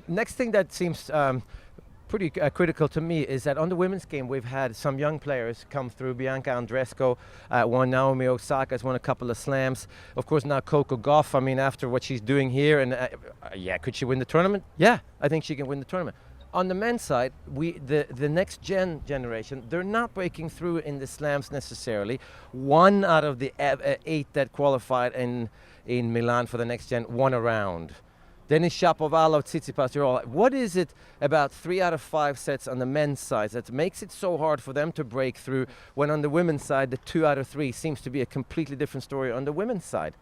Next thing that seems pretty critical to me is that on the women's game we've had some young players come through. Bianca Andreescu won, Naomi Osaka has won a couple of slams. Of course now Coco Gauff, I mean, after what she's doing here, and yeah, could she win the tournament? Yeah, I think she can win the tournament. On the men's side, the next generation, they're not breaking through in the slams necessarily. 1 out of the 8 that qualified in Milan for the next gen won a round. Denis Shapovalov, Tsitsipas, you're all. What is it about 3 out of 5 sets on the men's side that makes it so hard for them to break through, when on the women's side the 2 out of 3 seems to be a completely different story on the women's side?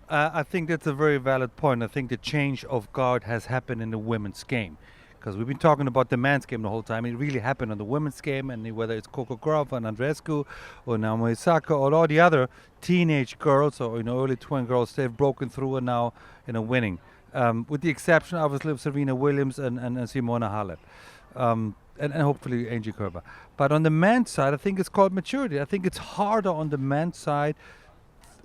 I think that's a very valid point. I think the change of guard has happened in the women's game. Because we've been talking about the men's game the whole time. It really happened on the women's game, and whether it's Coco Gauff and Andreescu or Naomi Osaka or all the other teenage girls or early 20 girls, they've broken through and now winning. With the exception, obviously, of Serena Williams and Simona Halep. And hopefully Angie Kerber. But on the men's side, I think it's called maturity. I think it's harder on the men's side.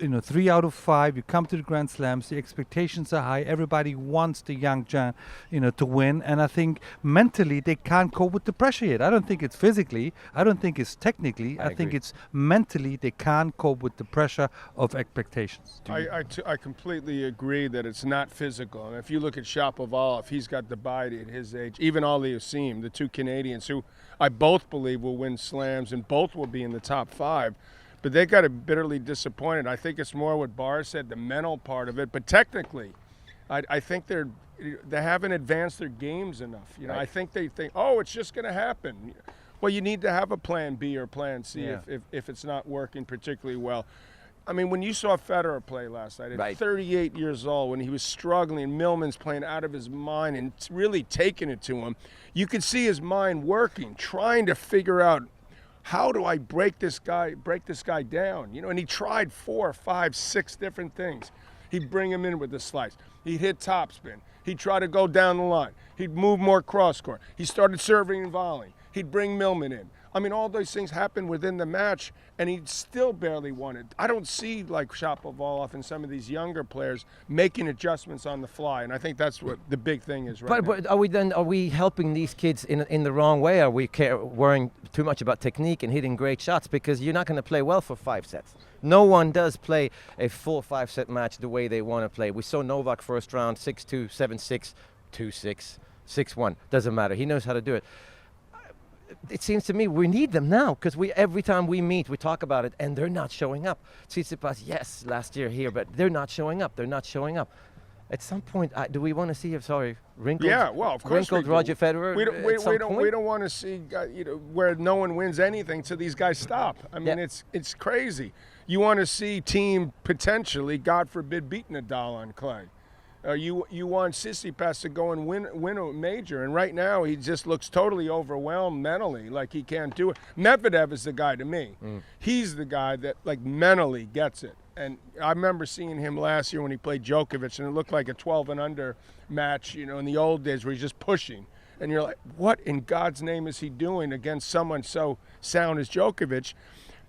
3 out of 5, you come to the Grand Slams, the expectations are high, everybody wants the young Jan, to win, and I think mentally they can't cope with the pressure yet. I don't think it's physically, I don't think it's technically, I think it's mentally they can't cope with the pressure of expectations. I completely agree that it's not physical. And if you look at Shapovalov, he's got the body at his age. Even Ali Asim, the 2 Canadians who I both believe will win slams and both will be in the top 5. But they got bitterly disappointed. I think it's more what Barr said, the mental part of it. But technically, I think they haven't advanced their games enough. Right. I think they think, oh, it's just going to happen. Well, you need to have a plan B or plan C if it's not working particularly well. I mean, when you saw Federer play last night at 38 years old, when he was struggling, Millman's playing out of his mind and really taking it to him, you could see his mind working, trying to figure out, how do I break this guy down? And he tried 4, 5, 6 different things. He'd bring him in with the slice. He'd hit topspin. He'd try to go down the line. He'd move more cross court. He started serving and volleying. He'd bring Millman in. I mean, all those things happened within the match, and he still barely won it. I don't see, like Shapovalov and some of these younger players, making adjustments on the fly, and I think that's what the big thing is right now. But are we helping these kids in the wrong way? Are we worrying too much about technique and hitting great shots? Because you're not going to play well for 5 sets. No one does play a full 5-set match the way they want to play. We saw Novak first round, 6-2, 7-6, 2-6, 6-1. Doesn't matter. He knows how to do it. It seems to me we need them now, because every time we meet, we talk about it, and they're not showing up. Tsitsipas, yes, last year here, but they're not showing up. They're not showing up. At some point, do we want to see wrinkled? Yeah, well, of course wrinkled Roger Federer. We don't want to see where no one wins anything till these guys stop. I mean, it's crazy. You want to see team potentially, God forbid, beat Nadal on clay. You want Tsitsipas to go and win a major, and right now he just looks totally overwhelmed mentally, like he can't do it. Medvedev is the guy to me. He's the guy that mentally gets it. And I remember seeing him last year when he played Djokovic, and it looked like a 12 and under match, in the old days where he's just pushing. And you're like, what in God's name is he doing against someone so sound as Djokovic?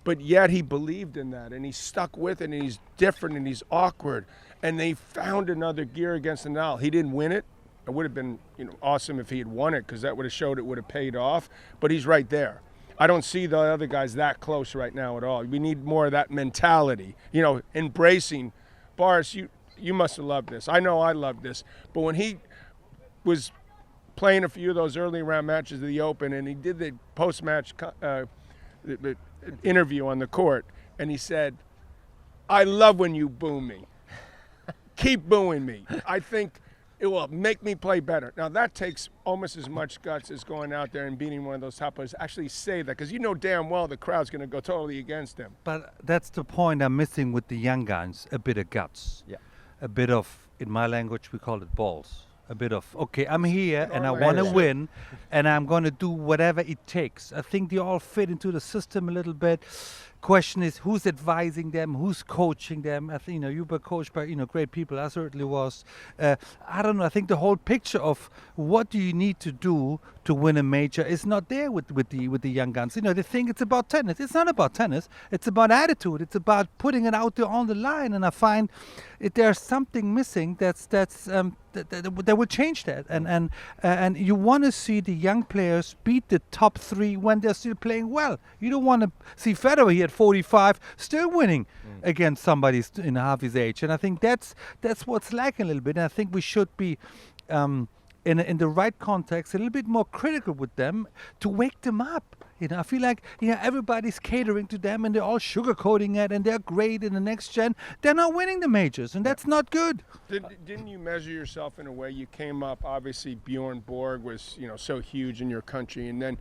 But yet he believed in that, and he stuck with it, and he's different, and he's awkward. And they found another gear against Nadal. He didn't win it. It would have been awesome if he had won it, because that would have showed it would have paid off. But he's right there. I don't see the other guys that close right now at all. We need more of that mentality, embracing. Boris, you must have loved this. I know I loved this. But when he was playing a few of those early round matches of the Open, and he did the post-match the interview on the court, and he said, I love when you boo me. Keep booing me. I think it will make me play better. Now, that takes almost as much guts as going out there and beating one of those top players. Actually say that, because damn well the crowd's going to go totally against him. But that's the point I'm missing with the young guys, a bit of guts. Yeah. A bit of, in my language, we call it balls. A bit of, okay, I'm here and I want to win, and I'm going to do whatever it takes. I think they all fit into the system a little bit. Question is, who's advising them? Who's coaching them? I think you were coached by great people. I certainly was. I don't know. I think the whole picture of what do you need to do to win a major is not there with the young guns. They think it's about tennis. It's not about tennis. It's about attitude. It's about putting it out there on the line. And I find there's something missing. That's they will change that, and you want to see the young players beat the top 3 when they're still playing well. You don't want to see Federer here at 45 still winning against somebody in half his age, and I think that's what's lacking a little bit. And I think we should be in the right context a little bit more critical with them to wake them up. I feel like everybody's catering to them and they're all sugarcoating it and they're great in the next gen. They're not winning the majors, and that's not good. Didn't you measure yourself in a way? You came up, obviously Bjorn Borg was so huge in your country, and then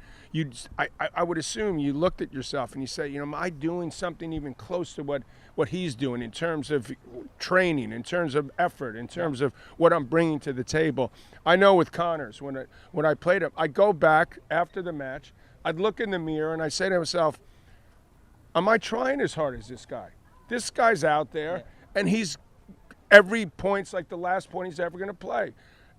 I would assume you looked at yourself and you say, am I doing something even close to what he's doing in terms of training, in terms of effort, in terms of what I'm bringing to the table? I know with Connors, when I played him, I go back after the match, I'd look in the mirror and I say to myself, am I trying as hard as this guy? This guy's out there, and every point's like the last point he's ever going to play.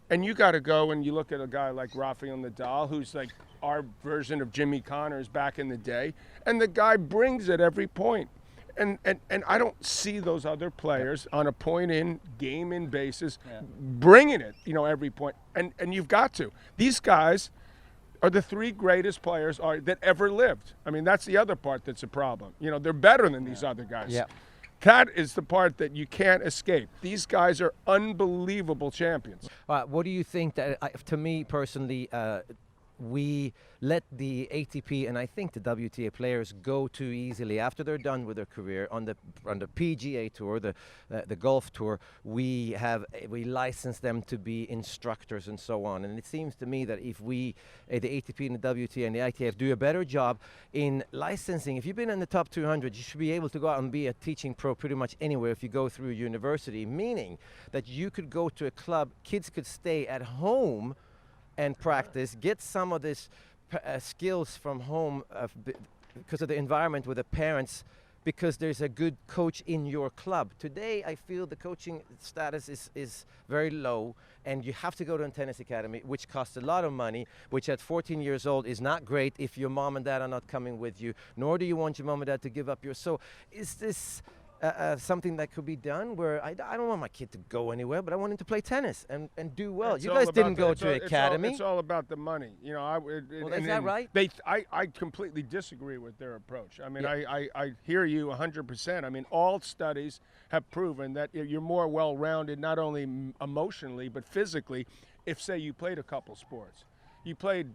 And you got to go and you look at a guy like Rafael Nadal, who's like our version of Jimmy Connors back in the day, and the guy brings it every point. And I don't see those other players on a point-in, game-in basis bringing it, every point. And you've got to. These guys are the 3 greatest players that ever lived. I mean, that's the other part that's a problem. They're better than these other guys. Yeah. That is the part that you can't escape. These guys are unbelievable champions. What do you think that, to me personally, we let the ATP and I think the WTA players go too easily after they're done with their career on the PGA tour, the golf tour. We license them to be instructors and so on. And it seems to me that if we, the ATP and the WTA and the ITF, do a better job in licensing, if you've been in the top 200, you should be able to go out and be a teaching pro pretty much anywhere if you go through university, meaning that you could go to a club, kids could stay at home and practice, get some of this skills from home because of the environment with the parents, because there's a good coach in your club. Today, I feel the coaching status is very low, and you have to go to a tennis academy, which costs a lot of money, which at 14 years old is not great if your mom and dad are not coming with you, nor do you want your mom and dad to give up your... So is this something that could be done where I don't want my kid to go anywhere, but I want him to play tennis and do well? You guys didn't go to academy. It's all about the money. Well, is that right? I completely disagree with their approach. I mean, I hear you 100%. I mean, all studies have proven that you're more well-rounded, not only emotionally, but physically, if, say, you played a couple sports. You played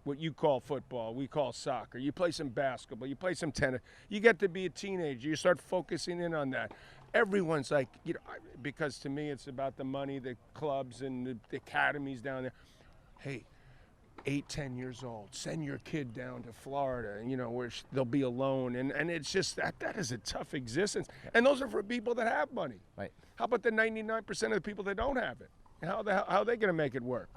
what you call football, we call soccer. You play some basketball, you play some tennis. You get to be a teenager, you start focusing in on that. Everyone's like, because to me it's about the money, the clubs and the academies down there. Hey, 8, 10 years old, send your kid down to Florida, where they'll be alone. And it's just that is a tough existence. And those are for people that have money. Right. How about the 99% of the people that don't have it? How are they going to make it work?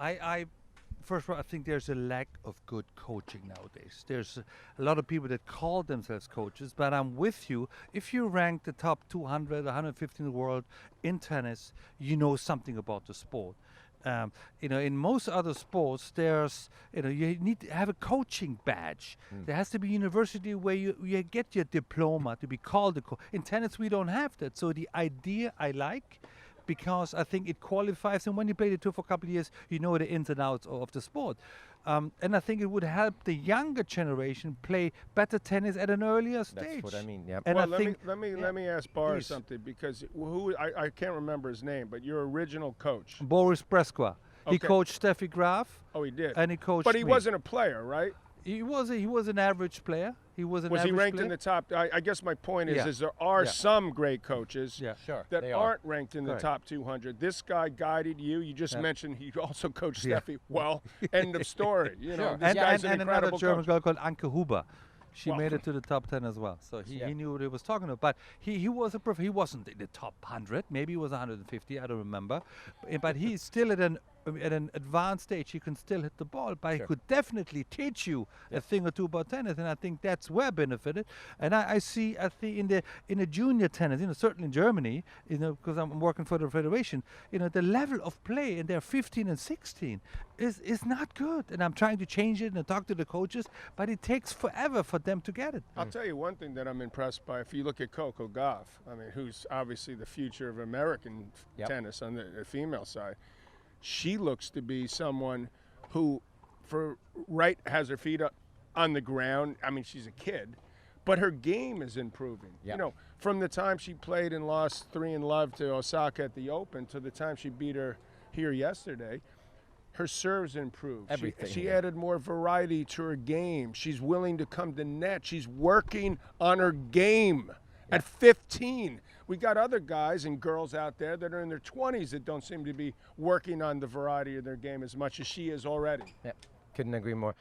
First of all, I think there's a lack of good coaching nowadays. There's a lot of people that call themselves coaches, but I'm with you. If you rank the top 200, 150 in the world in tennis, you know something about the sport. In most other sports, there's, you need to have a coaching badge. There has to be a university where you get your diploma to be called a coach. In tennis, we don't have that. So the idea I like, because I think it qualifies, and when you play the tour for a couple of years, you know the ins and outs of the sport. And I think it would help the younger generation play better tennis at an earlier stage. That's what I mean, yeah. And let me ask Boris something, because I can't remember his name, but your original coach. Boris Breskwa. He coached Steffi Graf. Oh, he did. And he coached But he me. wasn't a player, right? He was an average player. Was he ranked in the top? I guess my point is there are some great coaches that aren't ranked in the top 200. This guy guided you. You just mentioned he also coached Steffi. Well, end of story. This guy's an incredible another German coach. girl called Anke Huber. She made it to the top 10 as well. So he knew what he was talking about. But he was he wasn't in the top 100. Maybe he was 150. I don't remember. But he's still at an at an advanced stage, you can still hit the ball, but he Sure. could definitely teach you a thing or two about tennis, and I think that's where benefited. And I think in the junior tennis, certainly in Germany, because I'm working for the federation, the level of play, and they're 15 and 16, is not good. And I'm trying to change it and talk to the coaches, but it takes forever for them to get it. I'll tell you one thing that I'm impressed by. If you look at Coco Gauff, I mean, who's obviously the future of American tennis on the female side, she looks to be someone who, has her feet up on the ground. I mean, she's a kid, but her game is improving. Yep. From the time she played and lost 3 in love to Osaka at the Open to the time she beat her here yesterday, her serves improved. Everything, She yeah. added more variety to her game. She's willing to come to net. She's working on her game. At 15, we got other guys and girls out there that are in their 20s that don't seem to be working on the variety of their game as much as she is already. Yeah, couldn't agree more.